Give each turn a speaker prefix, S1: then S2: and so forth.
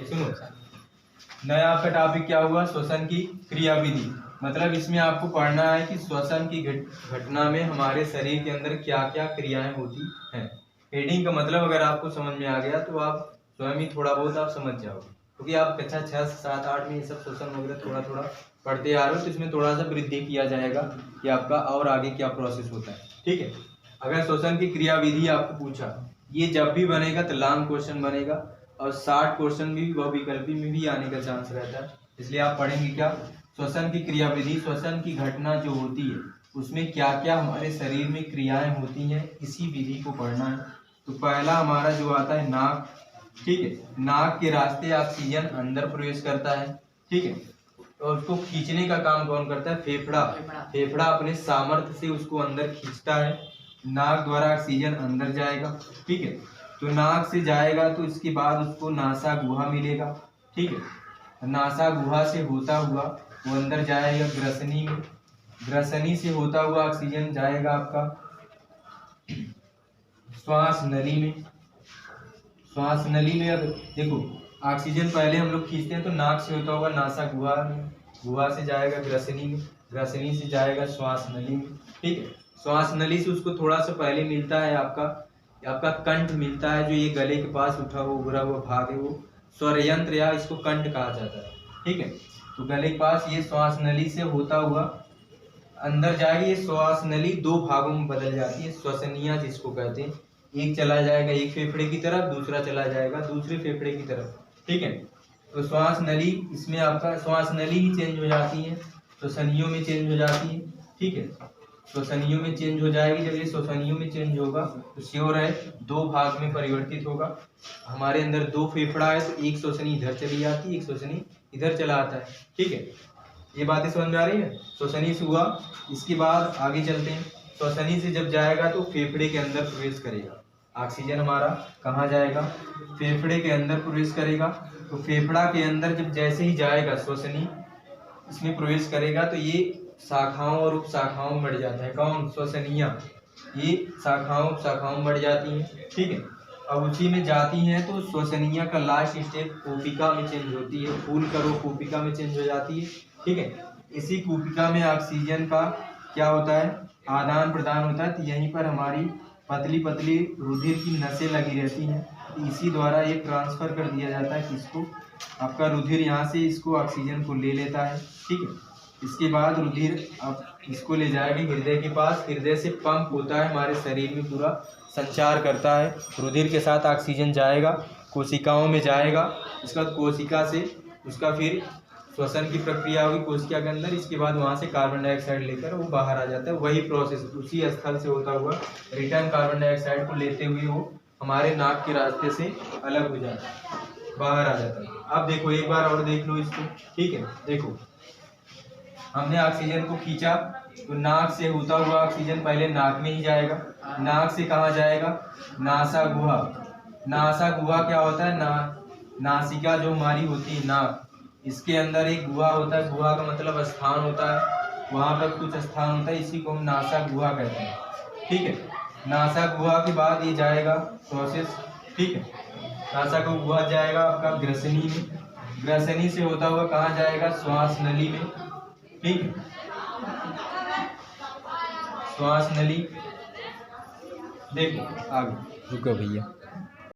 S1: सुनो, नया आपका टॉपिक क्या हुआ, श्वसन की क्रियाविधि। मतलब इसमें आपको पढ़ना है कि श्वसन की घटना में हमारे शरीर के अंदर क्या क्या क्रियाएं होती हैं। हेडिंग का मतलब अगर आपको समझ में आ गया तो आप स्वयं ही थोड़ा बहुत आप समझ जाओगे, क्योंकि आप कक्षा 6, 7, 8 में ये सब श्वसन वगैरह थोड़ा थोड़ा पढ़ते आ रहे हो, तो इसमें थोड़ा सा वृद्धि किया जाएगा कि आपका और आगे क्या प्रोसेस होता है। ठीक है, अगर श्वसन की क्रियाविधि आपको पूछा, ये जब भी बनेगा तो लॉन्ग क्वेश्चन बनेगा और 60 क्वेश्चन भी बहुविकल्पी में भी आने का चांस रहता है। इसलिए आप पढ़ेंगे क्या, श्वसन की क्रियाविधि, श्वसन की घटना जो होती है उसमें क्या क्या हमारे शरीर में क्रियाएं होती हैं, इसी विधि को पढ़ना है। तो पहला हमारा जो आता है नाक। ठीक है, नाक के रास्ते ऑक्सीजन अंदर प्रवेश करता है। ठीक है, और उसको खींचने का काम कौन करता है, फेफड़ा। फेफड़ा अपने सामर्थ्य से उसको अंदर खींचता है, नाक द्वारा ऑक्सीजन अंदर जाएगा। ठीक है, तो नाक से जाएगा तो इसके बाद उसको नासा गुहा मिलेगा। ठीक है, नासा गुहा से होता हुआ वो अंदर जाएगा ग्रसनी में, ग्रसनी से होता हुआ ऑक्सीजन जाएगा आपका श्वास नली में। श्वास नली में अब देखो, ऑक्सीजन पहले हम लोग खींचते हैं तो नाक से होता होगा नासा गुहा में, गुहा से जाएगा ग्रसनी में, ग्रसनी से जाएगा श्वास नली में। ठीक है, श्वास नली से उसको थोड़ा सा पहले मिलता है आपका कंठ मिलता है, जो ये गले के पास उठा हुआ उभरा हुआ भाग है वो स्वर यंत्र या इसको कंठ कहा जाता है। ठीक है, तो गले के पास ये श्वास नली से होता हुआ अंदर जाएगी। ये श्वास नली दो भागों में बदल जाती है, श्वसनिया जिसको कहते हैं। एक चला जाएगा एक फेफड़े की तरफ, दूसरा चला जाएगा दूसरे फेफड़े की तरफ। ठीक है, तो श्वास नली, इसमें आपका श्वास नली ही चेंज हो जाती है, श्वसनियों में चेंज हो जाती है। ठीक है, श्वसनियों में चेंज हो जाएगी। जब ये श्वसनियों में चेंज होगा तो श्योर है दो भाग में परिवर्तित होगा। हमारे अंदर दो फेफड़ा है तो एक श्वसनी इधर चली जाती है, एक श्वसनी इधर चला आता है। ठीक है, ये बातें समझ में आ रही है। श्वसनी से हुआ, इसके बाद आगे चलते हैं। श्वसनी से जब जाएगा तो फेफड़े के अंदर प्रवेश करेगा, ऑक्सीजन हमारा कहाँ जाएगा, फेफड़े के अंदर प्रवेश करेगा। तो फेफड़ा के अंदर जब जैसे ही जाएगा श्वसनी इसमें प्रवेश करेगा तो ये शाखाओं और उप शाखाओं में बढ़ जाता है। कौन, श्वसनिया, ये शाखाओं उप शाखाओं में बढ़ जाती हैं। ठीक है, अब उसी में जाती हैं तो श्वसनिया का लास्ट स्टेप कोशिका में चेंज होती है, फूल करो कोशिका में चेंज हो जाती है। ठीक है, इसी कोशिका में ऑक्सीजन का क्या होता है, आदान प्रदान होता है। तो यहीं पर हमारी पतली पतली रुधिर की नसें लगी रहती हैं, तो इसी द्वारा ये ट्रांसफर कर दिया जाता है किसको, आपका रुधिर यहाँ से इसको ऑक्सीजन को ले लेता है। ठीक है, इसके बाद रुधिर अब इसको ले जाएगी हृदय के पास, हृदय से पंप होता है, हमारे शरीर में पूरा संचार करता है। रुधिर के साथ ऑक्सीजन जाएगा, कोशिकाओं में जाएगा, इसके बाद कोशिका से उसका फिर श्वसन की प्रक्रिया होगी कोशिका के अंदर। इसके बाद वहाँ से कार्बन डाइऑक्साइड लेकर वो बाहर आ जाता है। वही प्रोसेस उसी स्थल से होता हुआ रिटर्न कार्बन डाइऑक्साइड को लेते हुए वो हमारे नाक के रास्ते से अलग हो जाता है, बाहर आ जाता है। अब देखो एक बार और देख लो इसको। ठीक है, देखो हमने ऑक्सीजन को खींचा तो नाक से होता हुआ ऑक्सीजन पहले नाक में ही जाएगा, नाक से कहाँ जाएगा, नासा गुहा। नासा गुहा क्या होता है, नासिका जो हमारी होती है नाक, इसके अंदर एक गुहा होता है। गुहा का मतलब स्थान होता है, वहाँ पर कुछ स्थान होता है, इसी को हम नासा गुहा कहते हैं। ठीक है, नासा गुहा के बाद ये जाएगा प्रोसेस। ठीक है, नासा का गुहा जाएगा आपका ग्रसनी में, ग्रसनी से होता हुआ कहाँ जाएगा, श्वास नली में। ठीक है, श्वास नली, देखो आगे रुको भैया।